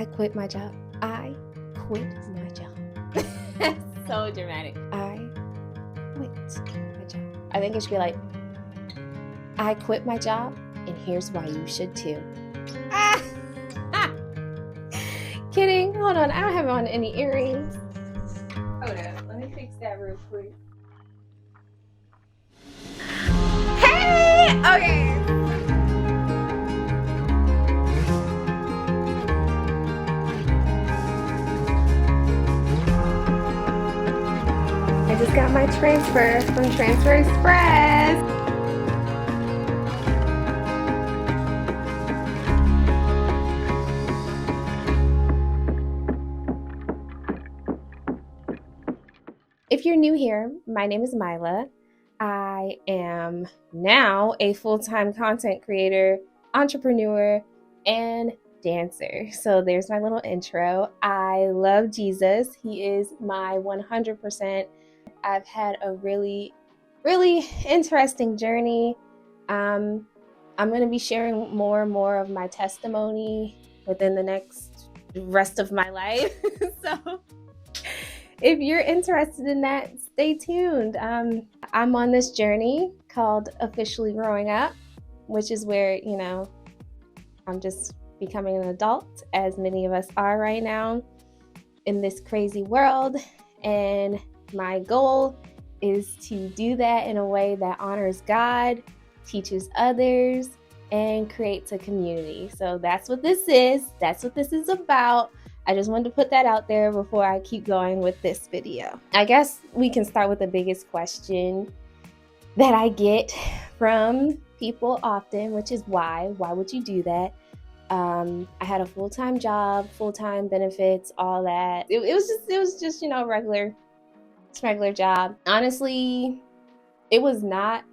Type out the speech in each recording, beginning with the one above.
I quit my job. I quit my job. So dramatic. I quit my job. I think it should be like, I quit my job, and here's why you should too. Kidding. Hold on. I don't have on any earrings. Hold up. Let me fix that real quick. Hey! Okay. I just got my transfer from Transfer Express. If you're new here, my name is Myla. I am now a full-time content creator, entrepreneur, and dancer. So there's my little intro. I love Jesus. He is my 100%. I've had a really, really interesting journey. I'm going to be sharing more and more of my testimony within the next rest of my life. So if you're interested in that, stay tuned. I'm on this journey called Officially Growing Up, which is where, I'm just becoming an adult, as many of us are right now in this crazy world. And my goal is to do that in a way that honors God, teaches others, and creates a community. So that's what this is. That's what this is about. I just wanted to put that out there before I keep going with this video. I guess we can start with the biggest question that I get from people often, which is why? Why would you do that? I had a full-time job, full-time benefits, all that. It was just regular job. Honestly, it was not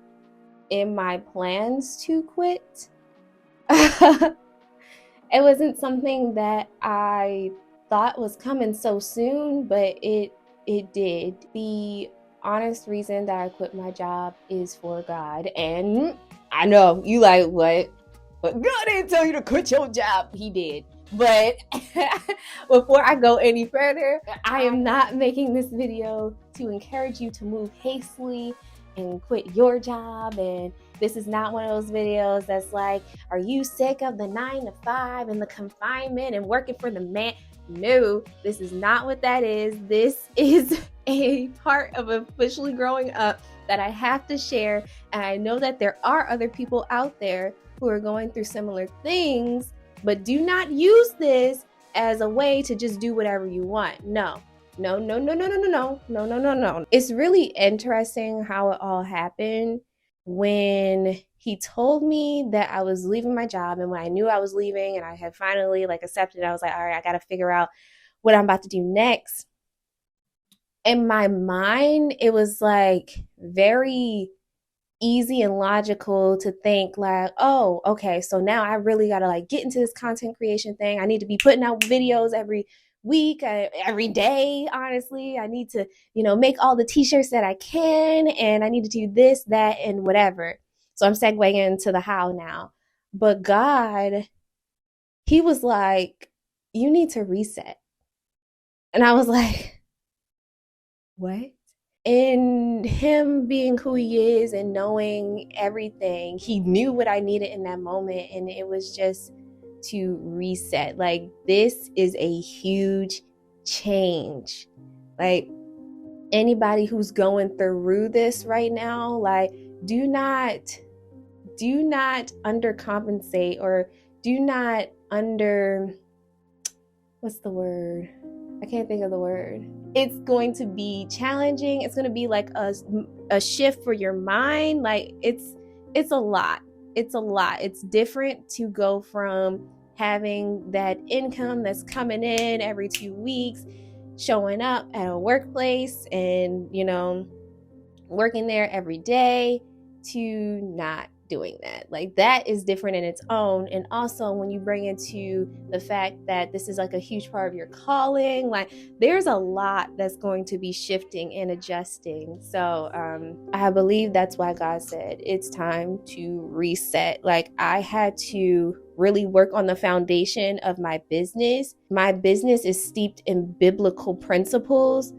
in my plans to quit. It wasn't something that I thought was coming so soon, but it did. The honest reason that I quit my job is for God. And I know you like, what? But God didn't tell you to quit your job. He did. But before I go any further, I am not making this video to encourage you to move hastily and quit your job. And this is not one of those videos that's like, are you sick of the 9 to 5 and the confinement and working for the man? No, this is not what that is. This is a part of officially growing up that I have to share. And I know that there are other people out there who are going through similar things, but do not use this as a way to just do whatever you want. No. It's really interesting how it all happened. When he told me that I was leaving my job, and when I knew I was leaving and I had finally accepted, I was like, all right, I got to figure out what I'm about to do next. In my mind, it was very easy and logical to think oh, okay, so now I really got to get into this content creation thing. I need to be putting out videos every week, every day. Honestly, I need to, make all the t-shirts that I can, and I need to do this, that, and whatever. So I'm segueing into the how now. But God, he was like, you need to reset. And I was like, what? In him being who he is and knowing everything, he knew what I needed in that moment, and it was just to reset. This is a huge change. Anybody who's going through this right now, do not undercompensate, or do not what's the word? I can't think of the word. It's going to be challenging. It's going to be a shift for your mind. It's a lot. It's a lot. It's different to go from having that income that's coming in every 2 weeks, showing up at a workplace and, working there every day, to not doing that. That is different in its own. And also when you bring into the fact that this is a huge part of your calling, there's a lot that's going to be shifting and adjusting. So I believe that's why God said it's time to reset. I had to really work on the foundation of my business. My business is steeped in biblical principles.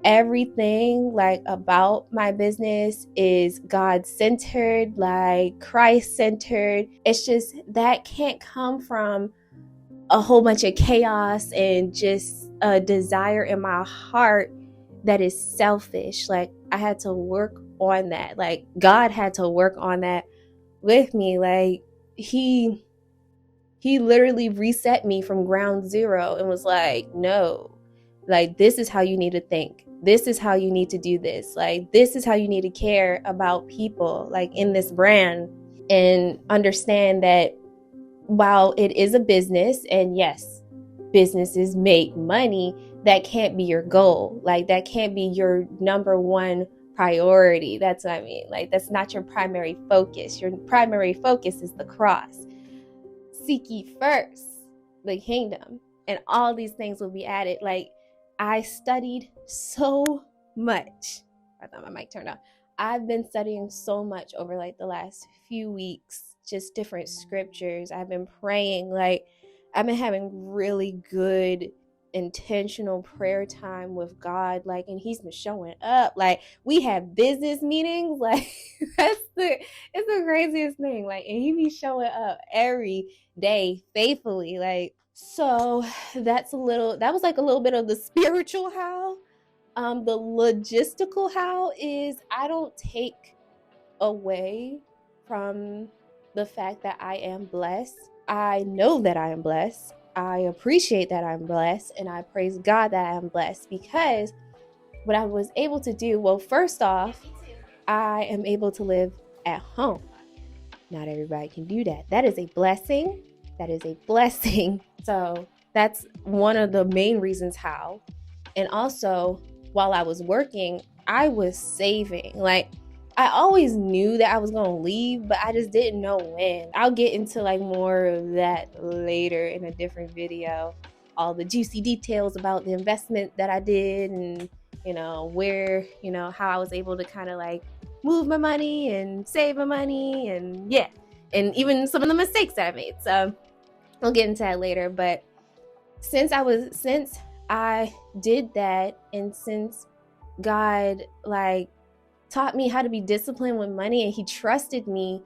Everything like about my business is God-centered, like Christ-centered. It's just that can't come from a whole bunch of chaos and just a desire in my heart that is selfish. Like I had to work on that. Like God had to work on that with me. Like he literally reset me from ground zero and was like, no, like this is how you need to think. This is how you need to do this. Like this is how you need to care about people like in this brand, and understand that while it is a business, and yes, businesses make money, that can't be your goal. Like that can't be your number one priority. That's what I mean. Like that's not your primary focus. Your primary focus is the cross. Seek ye first the kingdom, and all these things will be added. Like I studied so much. I thought my mic turned off. I've been studying so much over like the last few weeks, just different scriptures. I've been praying. Like I've been having really good intentional prayer time with God, like, and he's been showing up. Like we have business meetings, like it's the craziest thing. Like, and he be showing up every day faithfully. Like, so that was like a little bit of the spiritual how. The logistical how is I don't take away from the fact that I am blessed. I know that I am blessed. I appreciate that I'm blessed, and I praise God that I am blessed, because what I was able to do, well, first off, I am able to live at home. Not everybody can do that. That is a blessing. That is a blessing. So that's one of the main reasons how. And also, while I was working, I was saving. Like, I always knew that I was going to leave, but I just didn't know when. I'll get into like more of that later in a different video. All the juicy details about the investment that I did, and, you know, where, you know, how I was able to kind of like move my money and save my money, and yeah, and even some of the mistakes that I made. So I'll get into that later. But since I did that, and since God like taught me how to be disciplined with money, and he trusted me,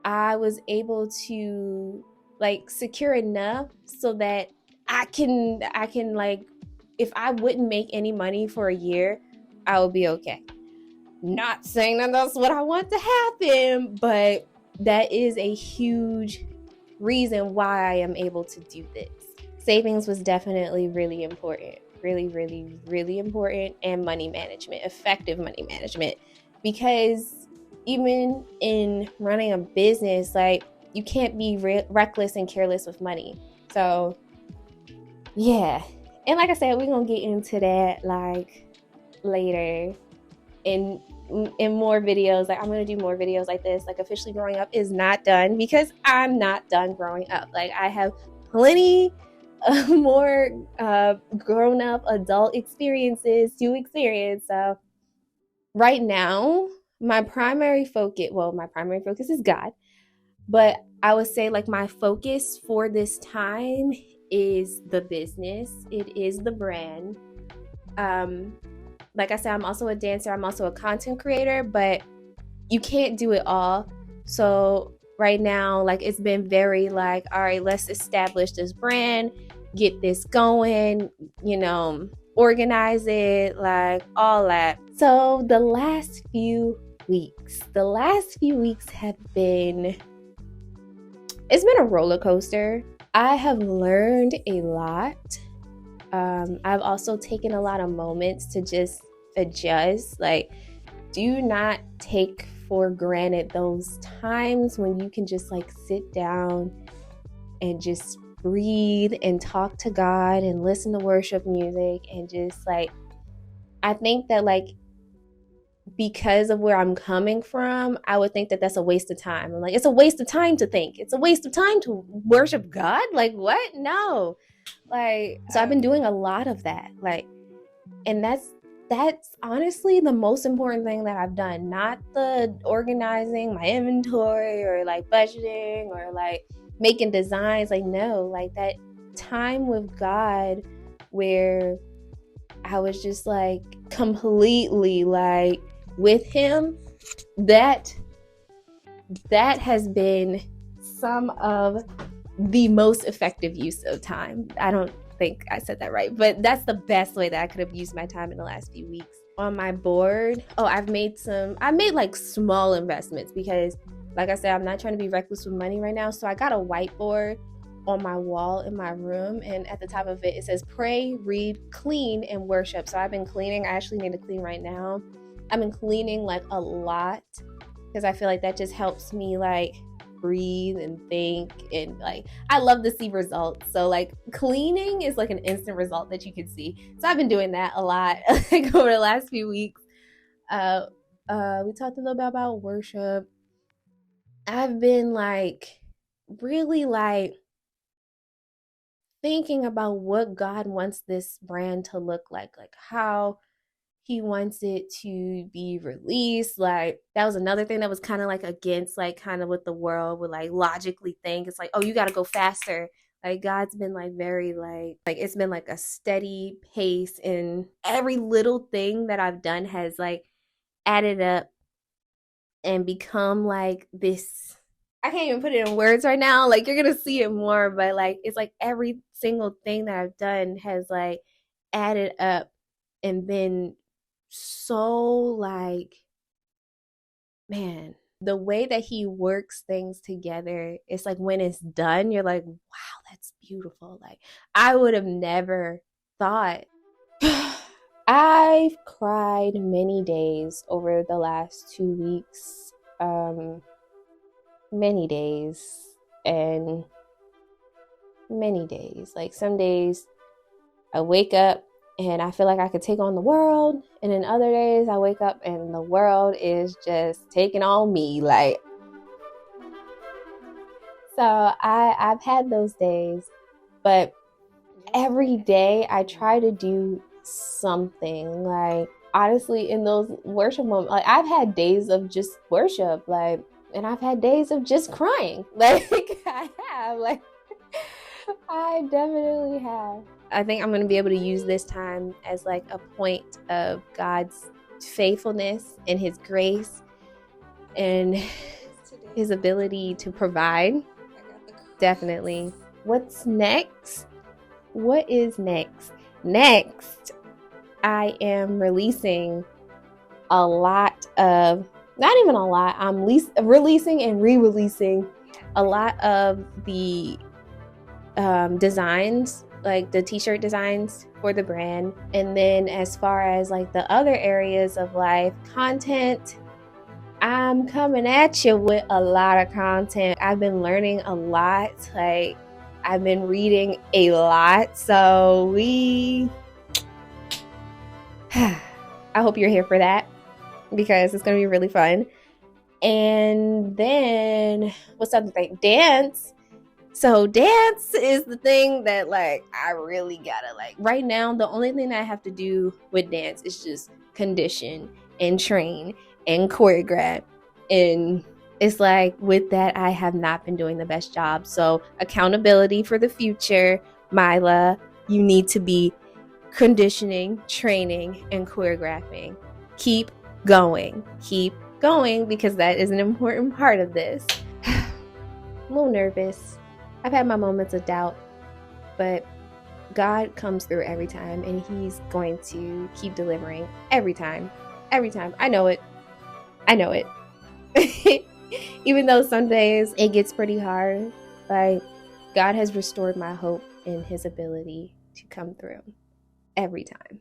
I was able to like secure enough so that I can like, if I wouldn't make any money for a year, I would be okay. Not saying that that's what I want to happen, but that is a huge reason why I am able to do this. Savings was definitely really important. Really, really, really important. And money management, effective money management. Because even in running a business, like, you can't be reckless and careless with money. So, yeah. And like I said, we're going to get into that, like, later in more videos. Like, I'm going to do more videos like this. Like, officially growing up is not done, because I'm not done growing up. Like, I have plenty more grown-up adult experiences to experience. So right now, my primary focus is God, but I would say like my focus for this time is the business. It is the brand. Like I said, I'm also a dancer, I'm also a content creator, but you can't do it all. So right now, like, it's been very like, all right, let's establish this brand, get this going, you know, organize it, like all that. So the last few weeks have been, it's been a roller coaster. I have learned a lot. I've also taken a lot of moments to just adjust. Like, do not take for granted those times when you can just like sit down and just breathe and talk to God and listen to worship music, and just like, I think that like, because of where I'm coming from, I would think that that's a waste of time. I'm like, it's a waste of time to think. It's a waste of time to worship God. Like, what? No. Like, so I've been doing a lot of that. Like, and that's honestly the most important thing that I've done. Not the organizing my inventory or like budgeting or like making designs. Like, no, like that time with God where I was just like completely like with him, that that has been some of the most effective use of time. I don't think I said that right, but that's the best way that I could have used my time in the last few weeks. On my board, I made like small investments because, like I said, I'm not trying to be reckless with money right now. So I got a whiteboard on my wall in my room, and at the top of it, it says pray, read, clean, and worship. So I've been cleaning. I actually need to clean right now. I've been cleaning like a lot because I feel like that just helps me like breathe and think, and like I love to see results. So like cleaning is like an instant result that you can see. So I've been doing that a lot like over the last few weeks. Uh we talked a little bit about worship. I've been like really like thinking about what God wants this brand to look like how he wants it to be released. Like that was another thing that was kind of like against like kind of what the world would like logically think. It's like, oh, you got to go faster. Like God's been like very like it's been like a steady pace, and every little thing that I've done has like added up and become like this. I can't even put it in words right now. Like you're gonna see it more, but like it's like every single thing that I've done has like added up and been so like, man, the way that he works things together, it's like when it's done, you're like, wow, that's beautiful. Like I would have never thought. I've cried many days over the last 2 weeks. Many days and many days. Like some days I wake up and I feel like I could take on the world, and then other days I wake up and the world is just taking on me. Like so I've had those days, but every day I try to do something. Like honestly, in those worship moments, like I've had days of just worship, like, and I've had days of just crying. Like I have, like I definitely have. I think I'm going to be able to use this time as like a point of God's faithfulness and his grace and his ability to provide. Definitely. What's next? What is next? Next, I am releasing a lot of, not even a lot, I'm releasing and re-releasing a lot of the designs, like the t-shirt designs for the brand. And then as far as like the other areas of life, content, I'm coming at you with a lot of content. I've been learning a lot. Like I've been reading a lot. So I hope you're here for that because it's going to be really fun. And then what's the other thing? Dance. So dance is the thing that like I really gotta like right now. The only thing that I have to do with dance is just condition and train and choreograph, and it's like with that I have not been doing the best job. So accountability for the future, Myla, you need to be conditioning, training, and choreographing. Keep going because that is an important part of this. I'm a little nervous. I've had my moments of doubt, but God comes through every time, and he's going to keep delivering every time. Every time. I know it. Even though some days it gets pretty hard, like God has restored my hope in his ability to come through every time.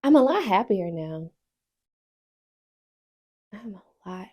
I'm a lot happier now. I'm a lot